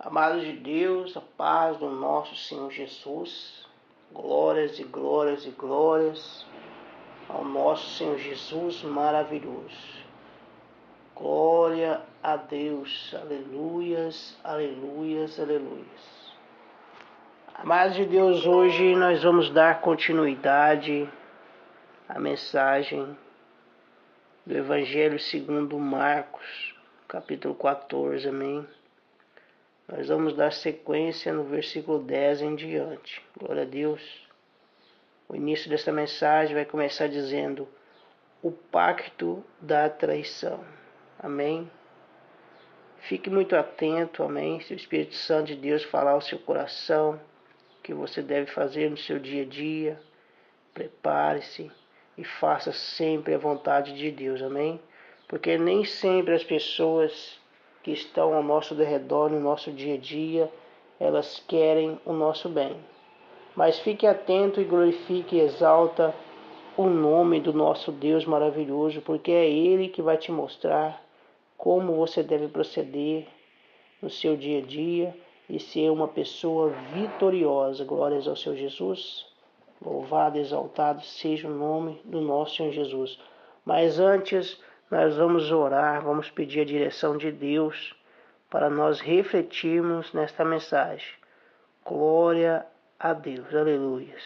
Amados de Deus, a paz do nosso Senhor Jesus, glórias e glórias e glórias ao nosso Senhor Jesus maravilhoso. Glória a Deus, aleluias, aleluias, aleluias. Amados de Deus, hoje nós vamos dar continuidade à mensagem do Evangelho segundo Marcos, capítulo 14, amém? Nós vamos dar sequência no versículo 10 em diante. Glória a Deus. O início desta mensagem vai começar dizendo: o pacto da traição. Amém? Fique muito atento, amém? Se o Espírito Santo de Deus falar ao seu coração, o que você deve fazer no seu dia a dia, prepare-se e faça sempre a vontade de Deus, amém? Porque nem sempre as pessoas que estão ao nosso derredor no nosso dia a dia, elas querem o nosso bem. Mas fique atento e glorifique e exalta o nome do nosso Deus maravilhoso, porque é Ele que vai te mostrar como você deve proceder no seu dia a dia e ser uma pessoa vitoriosa. Glórias ao Senhor Jesus. Louvado e exaltado seja o nome do nosso Senhor Jesus. Mas antes, nós vamos orar, vamos pedir a direção de Deus para nós refletirmos nesta mensagem. Glória a Deus, aleluias.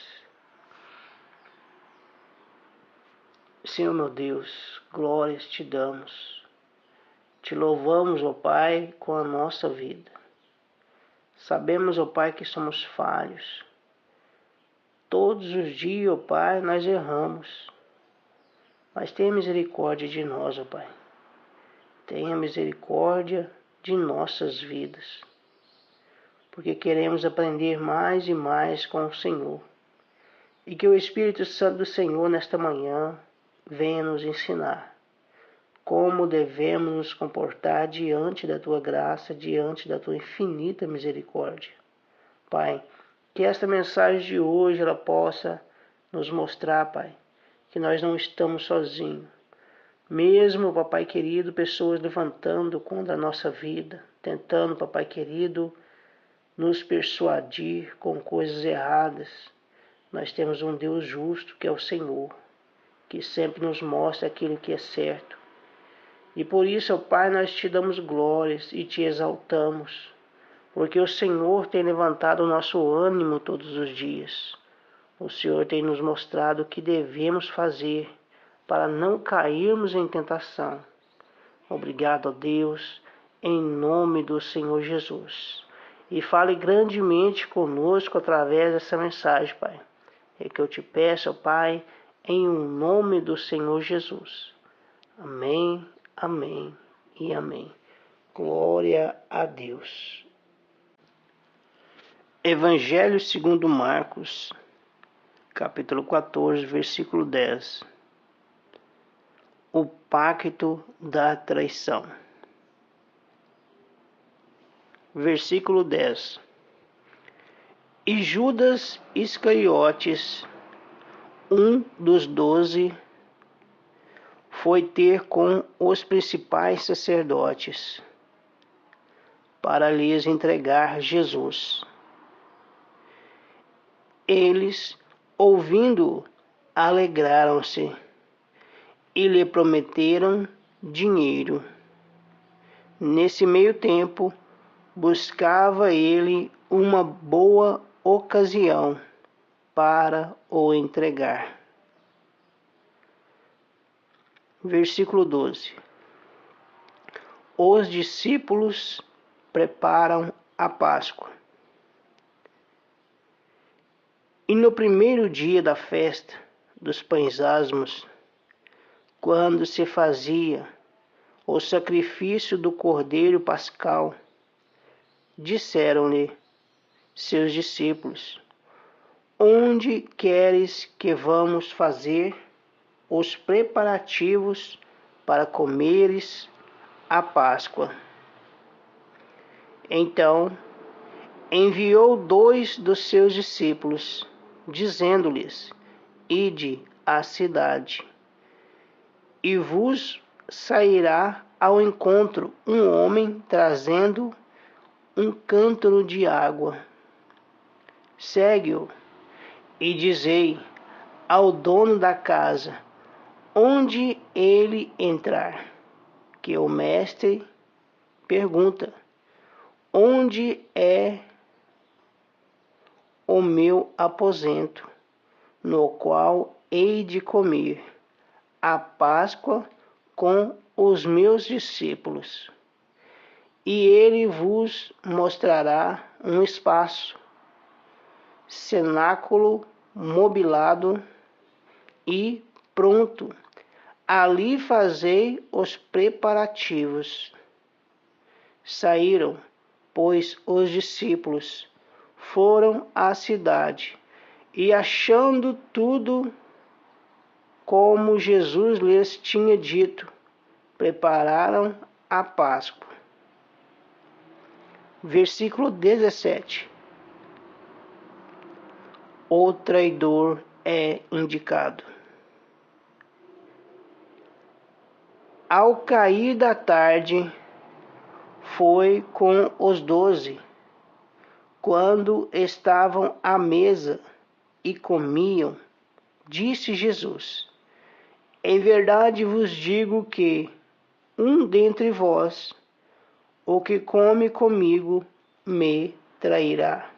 Senhor meu Deus, glórias te damos. Te louvamos, ó Pai, com a nossa vida. Sabemos, ó Pai, que somos falhos. Todos os dias, ó Pai, nós erramos. Mas tenha misericórdia de nós, ó Pai. Tenha misericórdia de nossas vidas. Porque queremos aprender mais e mais com o Senhor. E que o Espírito Santo do Senhor, nesta manhã, venha nos ensinar como devemos nos comportar diante da Tua graça, diante da Tua infinita misericórdia. Pai, que esta mensagem de hoje ela possa nos mostrar, Pai, que nós não estamos sozinhos. Mesmo, papai querido, pessoas levantando contra a nossa vida, tentando, papai querido, nos persuadir com coisas erradas. Nós temos um Deus justo, que é o Senhor, que sempre nos mostra aquilo que é certo. E por isso, ó Pai, nós te damos glórias e te exaltamos, porque o Senhor tem levantado o nosso ânimo todos os dias. O Senhor tem nos mostrado o que devemos fazer para não cairmos em tentação. Obrigado, ó Deus, em nome do Senhor Jesus. E fale grandemente conosco através dessa mensagem, Pai. É que eu te peço, ó Pai, em nome do Senhor Jesus. Amém, amém e amém. Glória a Deus. Evangelho segundo Marcos, capítulo 14, versículo 10. O pacto da traição. Versículo 10. E Judas Iscariotes, um dos 12, foi ter com os principais sacerdotes para lhes entregar Jesus. Eles, ouvindo, alegraram-se e lhe prometeram dinheiro. Nesse meio tempo, buscava ele uma boa ocasião para o entregar. Versículo 12. Os discípulos preparam a Páscoa. E no primeiro dia da festa dos pães asmos, quando se fazia o sacrifício do cordeiro pascal, disseram-lhe seus discípulos: onde queres que vamos fazer os preparativos para comeres a Páscoa? Então enviou 2 dos seus discípulos, dizendo-lhes: ide à cidade, e vos sairá ao encontro um homem trazendo um cântaro de água. Segue-o e dizei ao dono da casa, onde ele entrar, que o mestre pergunta, onde é o meu aposento, no qual hei de comer a Páscoa com os meus discípulos. E ele vos mostrará um espaço, cenáculo mobilado e pronto. Ali fazei os preparativos. Saíram, pois, os discípulos, foram à cidade, e achando tudo como Jesus lhes tinha dito, prepararam a Páscoa. Versículo 17. O traidor é indicado. Ao cair da tarde, foi com os 12, quando estavam à mesa e comiam, disse Jesus: em verdade vos digo que um dentre vós, o que come comigo, me trairá.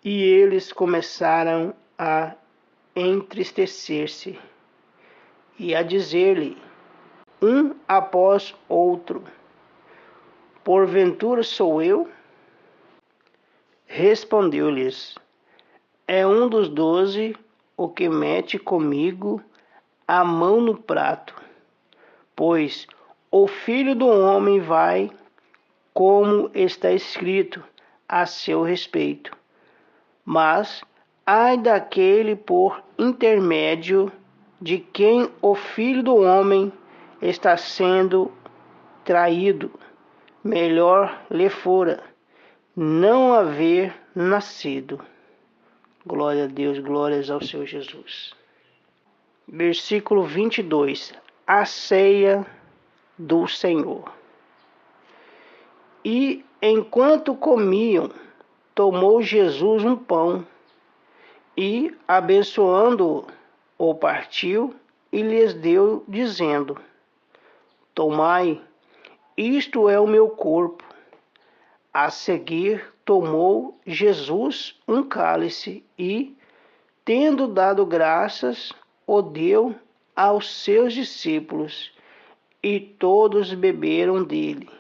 E eles começaram a entristecer-se e a dizer-lhe, um após outro, porventura sou eu? Respondeu-lhes, é um dos 12 o que mete comigo a mão no prato. Pois o Filho do Homem vai, como está escrito a seu respeito. Mas ai daquele por intermédio de quem o Filho do Homem está sendo traído. Melhor lhe fora não haver nascido. Glória a Deus, glórias ao Senhor Jesus. Versículo 22. A ceia do Senhor. E enquanto comiam, tomou Jesus um pão e, abençoando-o, o partiu e lhes deu, dizendo, tomai, isto é o meu corpo. A seguir, tomou Jesus um cálice e, tendo dado graças, o deu aos seus discípulos, e todos beberam dele.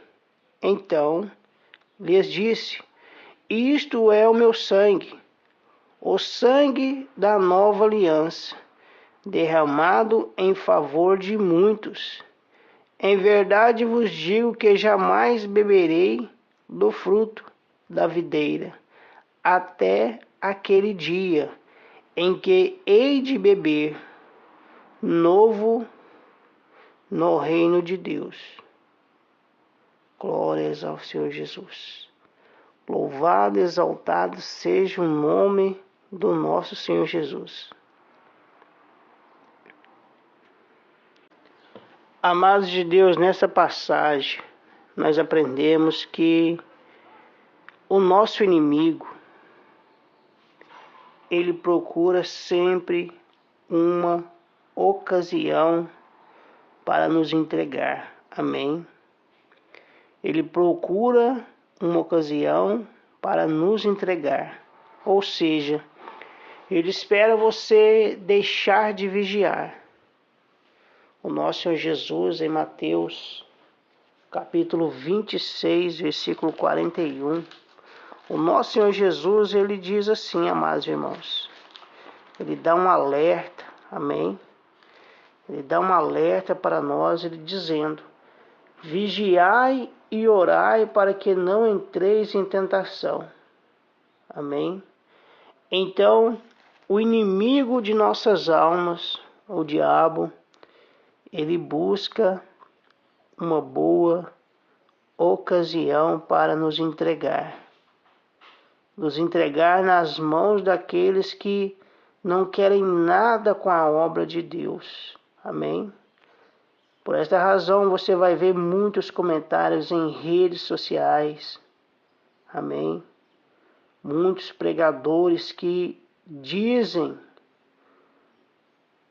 Então lhes disse, isto é o meu sangue, o sangue da nova aliança, derramado em favor de muitos. Em verdade vos digo que jamais beberei do fruto da videira, até aquele dia em que hei de beber novo no reino de Deus. Glórias ao Senhor Jesus. Louvado e exaltado seja o nome do nosso Senhor Jesus. Amados de Deus, nessa passagem nós aprendemos que o nosso inimigo, ele procura sempre uma ocasião para nos entregar. Amém? Ele procura uma ocasião para nos entregar. Ou seja, ele espera você deixar de vigiar. O nosso Senhor Jesus, em Mateus, capítulo 26, versículo 41, o nosso Senhor Jesus, ele diz assim, amados irmãos, ele dá um alerta, amém? Ele dá um alerta para nós, ele dizendo, vigiai e orai para que não entreis em tentação. Amém? Então, o inimigo de nossas almas, o diabo, ele busca uma boa ocasião para nos entregar nas mãos daqueles que não querem nada com a obra de Deus. Amém? Por esta razão você vai ver muitos comentários em redes sociais. Amém? Muitos pregadores que dizem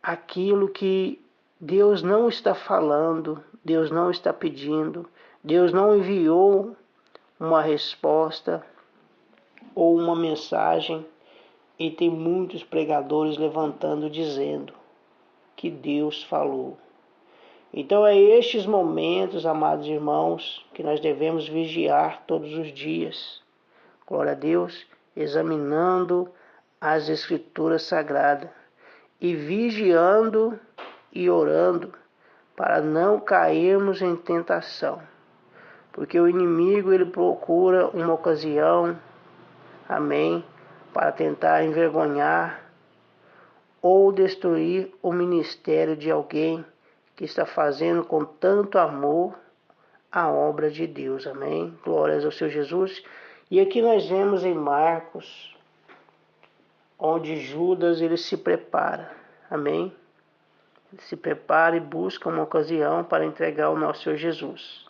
aquilo que Deus não está falando, Deus não está pedindo, Deus não enviou uma resposta ou uma mensagem, e tem muitos pregadores levantando dizendo que Deus falou. Então é estes momentos, amados irmãos, que nós devemos vigiar todos os dias. Glória a Deus, examinando as Escrituras Sagradas e vigiando e orando para não cairmos em tentação. Porque o inimigo ele procura uma ocasião, amém, para tentar envergonhar ou destruir o ministério de alguém que está fazendo com tanto amor a obra de Deus, amém? Glórias ao Senhor Jesus. E aqui nós vemos em Marcos, onde Judas ele se prepara, amém? Ele se prepara e busca uma ocasião para entregar o nosso Senhor Jesus.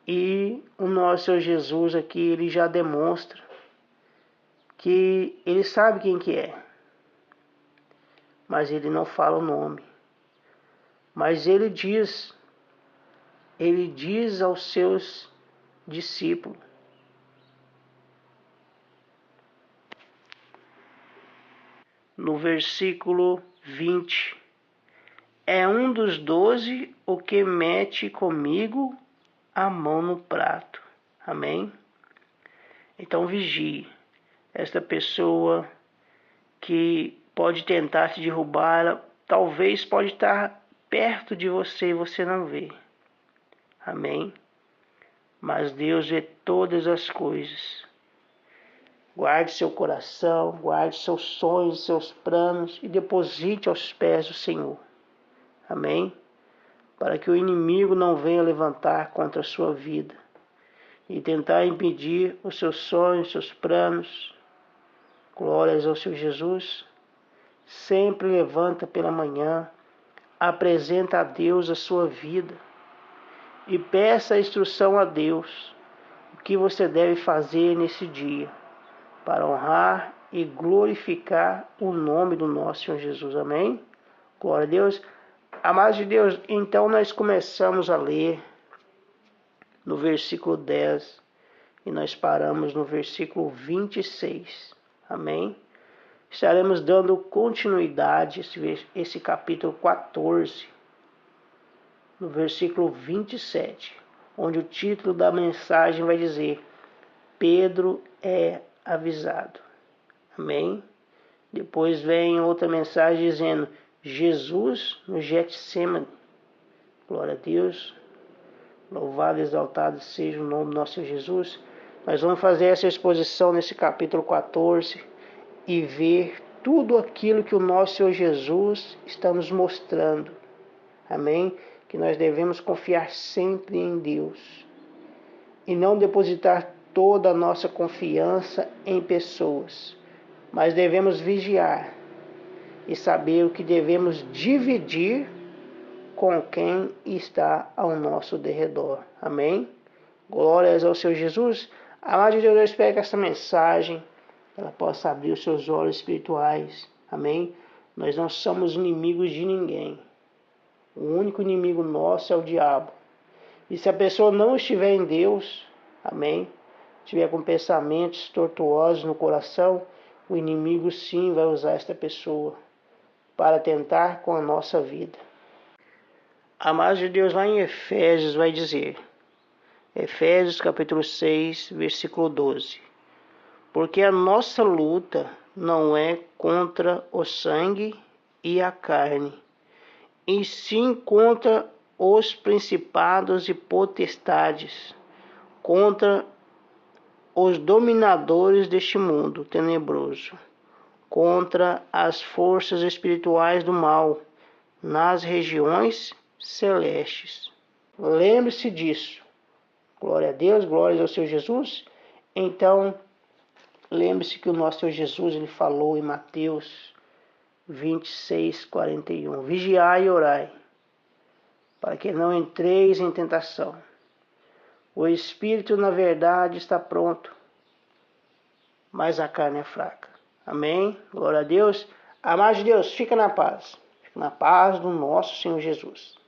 E o nosso Senhor Jesus aqui ele já demonstra que ele sabe quem que é, mas ele não fala o nome. Mas ele diz aos seus discípulos, no versículo 20, é um dos 12 o que mete comigo a mão no prato. Amém? Então vigie. Esta pessoa que pode tentar te derrubar, ela talvez pode estar perto de você e você não vê. Amém? Mas Deus vê todas as coisas. Guarde seu coração, guarde seus sonhos, seus planos e deposite aos pés do Senhor. Amém? Para que o inimigo não venha levantar contra a sua vida e tentar impedir os seus sonhos, seus planos. Glórias ao Senhor Jesus. Sempre levanta pela manhã, apresenta a Deus a sua vida e peça a instrução a Deus o que você deve fazer nesse dia para honrar e glorificar o nome do nosso Senhor Jesus. Amém? Glória a Deus. Amados de Deus, então nós começamos a ler no versículo 10 e nós paramos no versículo 26. Amém? Estaremos dando continuidade a esse capítulo 14, no versículo 27, onde o título da mensagem vai dizer: Pedro é avisado. Amém? Depois vem outra mensagem dizendo: Jesus no Getsemane. Glória a Deus. Louvado e exaltado seja o nome do nosso Senhor Jesus. Nós vamos fazer essa exposição nesse capítulo 14 e ver tudo aquilo que o nosso Senhor Jesus está nos mostrando. Amém? Que nós devemos confiar sempre em Deus e não depositar toda a nossa confiança em pessoas, mas devemos vigiar e saber o que devemos dividir com quem está ao nosso derredor. Amém? Glórias ao Senhor Jesus. Amado de Deus, eu espero que essa mensagem ela possa abrir os seus olhos espirituais. Amém? Nós não somos inimigos de ninguém. O único inimigo nosso é o diabo. E se a pessoa não estiver em Deus, amém, estiver com pensamentos tortuosos no coração, o inimigo sim vai usar esta pessoa para tentar com a nossa vida. Amados de Deus, lá em Efésios vai dizer, Efésios capítulo 6, versículo 12, porque a nossa luta não é contra o sangue e a carne, e sim contra os principados e potestades, contra os dominadores deste mundo tenebroso, contra as forças espirituais do mal nas regiões celestes. Lembre-se disso. Glória a Deus, glórias ao Senhor Jesus. Então, lembre-se que o nosso Senhor Jesus ele falou em Mateus 26, 41. Vigiai e orai, para que não entreis em tentação. O espírito, na verdade, está pronto, mas a carne é fraca. Amém? Glória a Deus. Amados de Deus, fica na paz. Fica na paz do nosso Senhor Jesus.